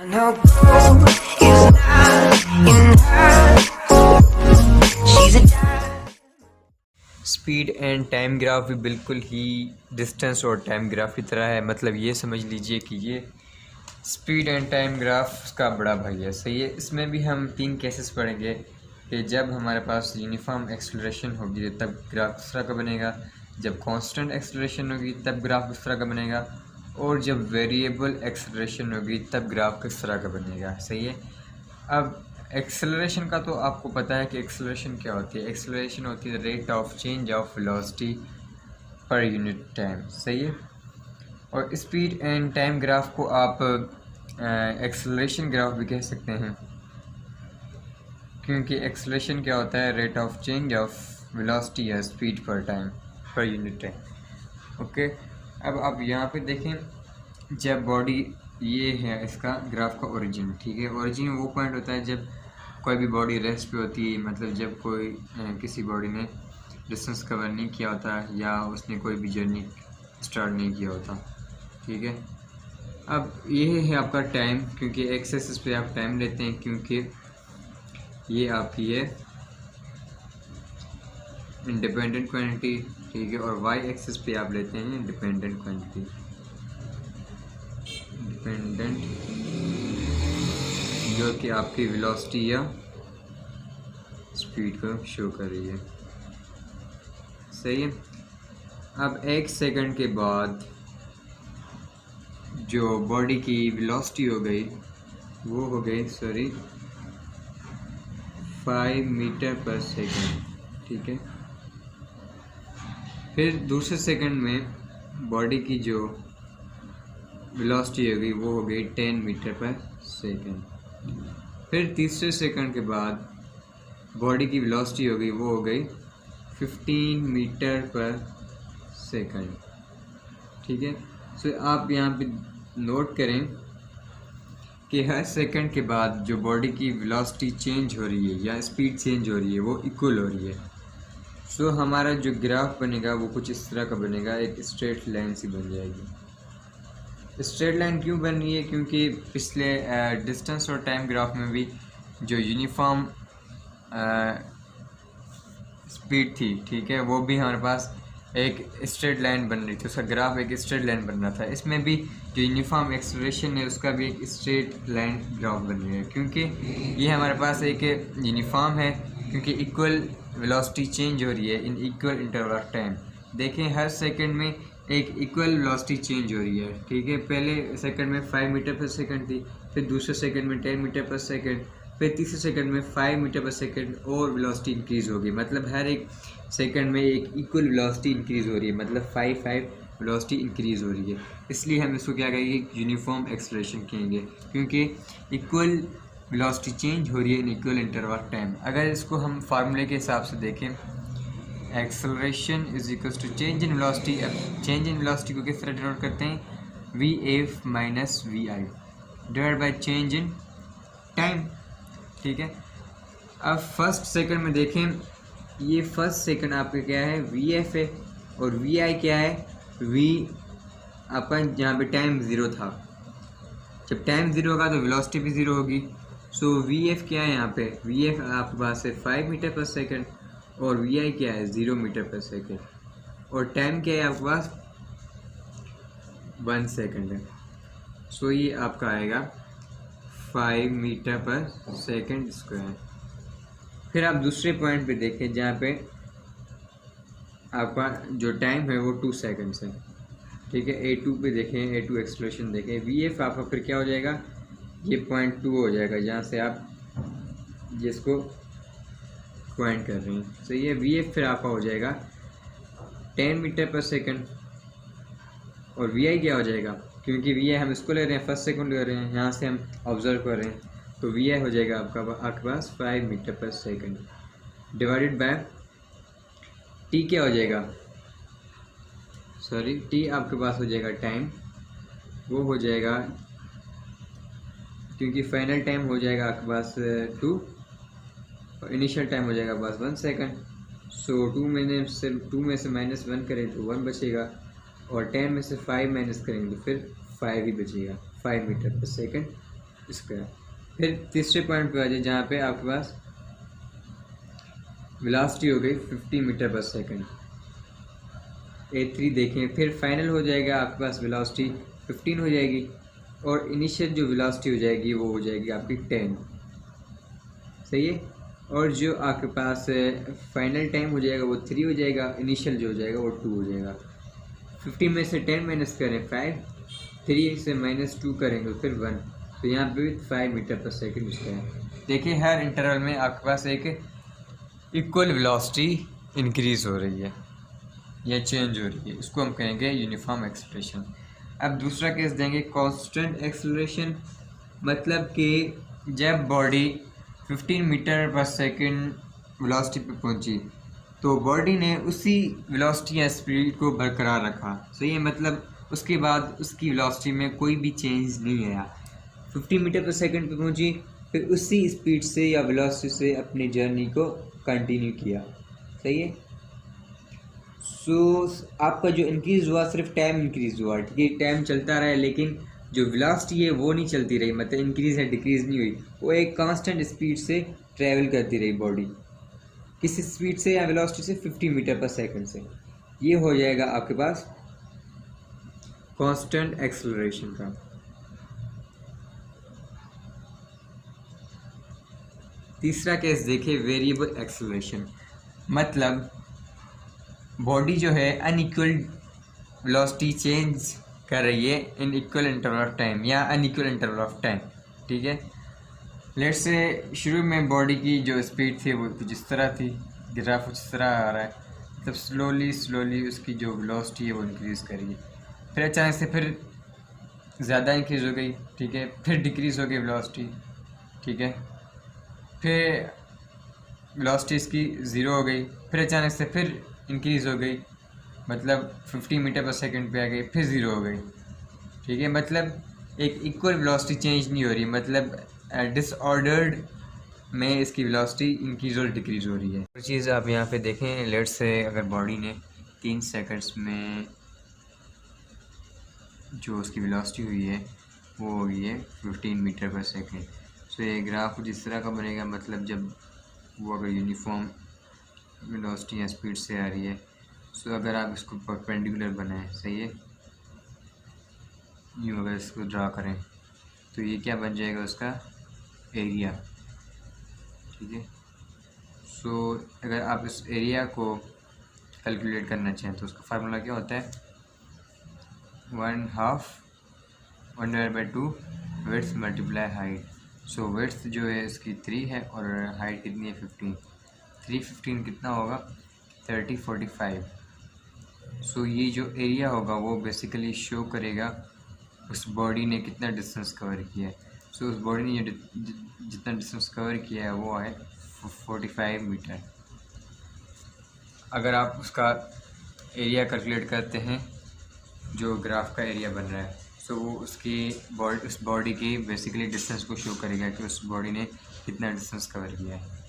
No gold is not in her. She's a speed and time graph भी बिल्कुल ही distance और time graph की तरह है। मतलब ये समझ लीजिए कि ये स्पीड एंड टाइम ग्राफ का बड़ा भाई है। सही है। इसमें भी हम 3 केसेस पढ़ेंगे कि जब हमारे पास यूनिफॉर्म एक्सेलरेशन होगी तब ग्राफ किस तरह का बनेगा, जब कांस्टेंट एक्सेलरेशन होगी तब ग्राफ किस तरह का बनेगा, और जब वेरिएबल एक्सेलरेशन होगी तब ग्राफ किस तरह का बनेगा। सही है। अब एक्सेलरेशन का तो आपको पता है कि एक्सेलरेशन क्या होती है। एक्सेलरेशन होती है rate of change of velocity per unit time. सही है। और स्पीड एंड टाइम ग्राफ को आप एक्सेलरेशन ग्राफ भी कह सकते हैं, क्योंकि एक्सेलरेशन क्या होता है rate of change of velocity या स्पीड पर time per unit time. Okay. अब आप यहाँ पे देखें, जब बॉडी ये है इसका ग्राफ का ओरिजिन, ठीक है। ओरिजिन वो पॉइंट होता है जब कोई भी बॉडी रेस्ट पे होती है, मतलब जब कोई किसी बॉडी ने डिस्टेंस कवर नहीं किया होता या उसने कोई भी जर्नी स्टार्ट नहीं किया होता, ठीक है। अब ये है आपका टाइम, क्योंकि एक्स एक्सिस पे आप टाइम लेते हैं, क्योंकि ये आपकी है इंडिपेंडेंट क्वांटिटी, ठीक है। और वाई एक्सिस पे आप लेते हैं डिपेंडेंट क्वांटिटी, डिपेंडेंट, जो कि आपकी वेलोसिटी या स्पीड को शो कर रही है। सही है। अब 1 सेकंड के बाद जो बॉडी की वेलोसिटी हो गई वो हो गई 5 मीटर पर सेकंड, ठीक है। फिर दूसरे सेकंड में बॉडी की जो वेलोसिटी हो गई वो हो गई 10 मीटर पर सेकंड। फिर तीसरे सेकंड के बाद बॉडी की वेलोसिटी हो गई वो हो गई 15 मीटर पर सेकंड, ठीक है। सो आप यहाँ पे नोट करें कि हर सेकंड के बाद जो बॉडी की वेलोसिटी चेंज हो रही है या स्पीड चेंज हो रही है वो इक्वल हो रही है। सो हमारा जो ग्राफ बनेगा वो कुछ इस तरह का बनेगा, एक स्ट्रेट लाइन सी बन जाएगी। स्ट्रेट लाइन क्यों बन रही है? क्योंकि पिछले डिस्टेंस और टाइम ग्राफ में भी जो यूनिफॉर्म स्पीड थी, ठीक है, वो भी हमारे पास एक स्ट्रेट लाइन बन रही थी, उसका ग्राफ एक स्ट्रेट लाइन बन रहा था। इसमें भी जो यूनिफॉर्म एक्सेलरेशन है उसका भी एक स्ट्रेट लाइन ग्राफ बन रही है, क्योंकि ये हमारे पास एक यूनिफॉर्म है, क्योंकि इक्वल वेलोसिटी चेंज हो रही है in equal interval of time. देखें हर सेकंड में एक इक्वल वेलोसिटी चेंज हो रही है, ठीक है। पहले सेकंड में 5 मीटर पर सेकंड थी, फिर दूसरे सेकंड में 10 मीटर पर सेकंड, फिर तीसरे सेकंड में 5 मीटर पर सेकंड और वेलोसिटी इंक्रीज़ होगी। मतलब हर एक सेकंड में एक इक्वल वेलोसिटी इंक्रीज़ हो रही है, मतलब 5 वेलोसिटी इंक्रीज़ हो रही है। इसलिए हम इसको क्या कहेंगे, यूनिफॉर्म एक्सेलरेशन कहेंगे, क्योंकि इक्वल वेलोसिटी चेंज हो रही है in equal interval of time. अगर इसको हम फार्मूले के हिसाब से देखें, acceleration is equals to change in velocity. अब चेंज इन वेलोसिटी को किस तरह डिनोट करते हैं, VF minus VI divide by change in time, ठीक है। अब फर्स्ट सेकंड में देखें, ये फर्स्ट सेकंड आपका क्या है, VF है, और VI क्या है, V आपका जहाँ पे टाइम 0 था। जब टाइम 0 होगा तो वेलोसिटी भी 0 होगी। सो VF क्या है यहाँ पे, VF आपके पास है 5 मीटर पर सेकंड, और VI क्या है 0 मीटर पर सेकंड, और टाइम क्या है आपके पास 1 सेकंड है। सो ये आपका आएगा 5 मीटर पर सेकंड स्क्वायर। फिर आप दूसरे पॉइंट पे देखें जहाँ पे आपका जो टाइम है वो 2 सेकंड्स है, ठीक है। A2 पे देखें, A2 एक्सप्रेशन देखें, VF आपका फिर क्या हो जाएगा, ये पॉइंट 2 हो जाएगा जहाँ से आप जिसको पॉइंट कर रहे हैं। तो ये VF फिर आपका हो जाएगा 10 मीटर पर सेकंड, और VI क्या हो जाएगा, क्योंकि VI हम इसको ले रहे हैं, फर्स्ट सेकंड ले रहे हैं, यहाँ से हम ऑब्जर्व कर रहे हैं, तो VI हो जाएगा आपके पास 5 मीटर पर सेकंड डिवाइडेड बाय T क्या हो जाएगा, सॉरी T आपके पास हो जाएगा टाइम, वो हो जाएगा, क्योंकि फाइनल टाइम हो जाएगा आपके पास 2 और इनिशियल टाइम हो जाएगा बस 1 सेकंड। सो 2 में से -1 करें तो 1 बचेगा, और 10 में से 5 माइनस करेंगे तो फिर 5 ही बचेगा, 5 मीटर पर सेकंड स्क्वायर। फिर तीसरे पॉइंट पे आ जाए जहाँ पे आपके पास वेलोसिटी हो गई 50 मीटर पर सेकंड, A3 देखें। फिर फाइनल हो जाएगा आपके पास वेलोसिटी 15 हो जाएगी, और इनिशियल जो वेलोसिटी हो जाएगी वो हो जाएगी आपकी 10, सही है। और जो आपके पास फाइनल टाइम हो जाएगा वो 3 हो जाएगा, इनिशियल जो हो जाएगा वो 2 हो जाएगा। 15 में से 10 माइनस करें 5, 3 से -2 करेंगे फिर 1, तो यहाँ पे 5 मीटर पर सेकंड इसका है। देखिए हर इंटरवल में आपके पास एक इक्वल वेलोसिटी इंक्रीज़ हो रही है या चेंज हो रही है, इसको हम कहेंगे यूनिफॉर्म एक्सेलरेशन। अब दूसरा केस देंगे कांस्टेंट एक्सेलरेशन, मतलब कि जब बॉडी 15 मीटर पर सेकंड वेलोसिटी पे पहुंची तो बॉडी ने उसी वेलोसिटी या स्पीड को बरकरार रखा, सही है। मतलब उसके बाद उसकी वेलोसिटी में कोई भी चेंज नहीं आया, 15 मीटर पर सेकंड पे पहुंची, फिर उसी स्पीड से या वेलोसिटी से अपनी जर्नी को कंटिन्यू किया, सही है। सो आपका जो इंक्रीज़ हुआ सिर्फ टाइम इंक्रीज़ हुआ, ठीक है, टाइम चलता रहा, लेकिन जो वेलोसिटी है वो नहीं चलती रही, मतलब इंक्रीज़ है डिक्रीज़ नहीं हुई, वो एक कांस्टेंट स्पीड से ट्रैवल करती रही बॉडी। किस स्पीड से या वेलोसिटी से? 50 मीटर पर सेकंड से। ये हो जाएगा आपके पास कांस्टेंट एक्सेलरेशन का। तीसरा केस देखिए वेरिएबल एक्सेलरेशन, मतलब बॉडी जो है अनइक्वल वेलोसिटी चेंज कर रही है in equal interval of time या अनइक्वल इंटरवल ऑफ टाइम, ठीक है। लेट्स से शुरू में बॉडी की जो स्पीड थी वो कुछ इस तरह थी, ग्राफ कुछ इस तरह आ रहा है, मतलब स्लोली उसकी जो वेलोसिटी है वो इंक्रीज़ करिए, फिर अचानक से फिर ज़्यादा इंक्रीज़ हो गई, ठीक है, फिर डिक्रीज़ हो गई वेलोसिटी, ठीक है, फिर वेलोसिटी इसकी 0 हो गई, फिर अचानक से फिर इंक्रीज़ हो गई, मतलब 50 मीटर पर सेकंड पे आ गई, फिर 0 हो गई, ठीक है। मतलब एक इक्वल वेलोसिटी चेंज नहीं हो रही, मतलब डिसऑर्डर्ड में इसकी वेलोसिटी इंक्रीज़ और डिक्रीज़ हो रही है। और चीज़ आप यहाँ पे देखें, लेट्स से अगर बॉडी ने 3 सेकंड्स में जो उसकी वेलोसिटी हुई है वो हो गई है 15 मीटर पर सेकंड। सो ये ग्राफ कुछ इस तरह का बनेगा, मतलब जब वो अगर यूनिफॉर्म वेलोसिटी या स्पीड से आ रही है। सो अगर आप इसको परपेंडिकुलर बनाएं, सही है, यूँ अगर इसको ड्रा करें तो ये क्या बन जाएगा उसका एरिया, ठीक है। सो अगर आप इस एरिया को कैलकुलेट करना चाहें तो उसका फार्मूला क्या होता है, 1/2 विड्थ मल्टीप्लाई हाइट। सो विड्थ जो है इसकी 3 है और हाइट कितनी है 15, 315 कितना होगा 30/45। सो ये जो एरिया होगा वो बेसिकली शो करेगा उस बॉडी ने कितना डिस्टेंस कवर किया है। सो उस बॉडी ने जितना डिस्टेंस कवर किया है वो है 45 मीटर। अगर आप उसका एरिया कैलकुलेट करते हैं जो ग्राफ का एरिया बन रहा है, सो वो उसकी उस बॉडी की बेसिकली डिस्टेंस को शो करेगा कि उस बॉडी ने कितना डिस्टेंस कवर किया है।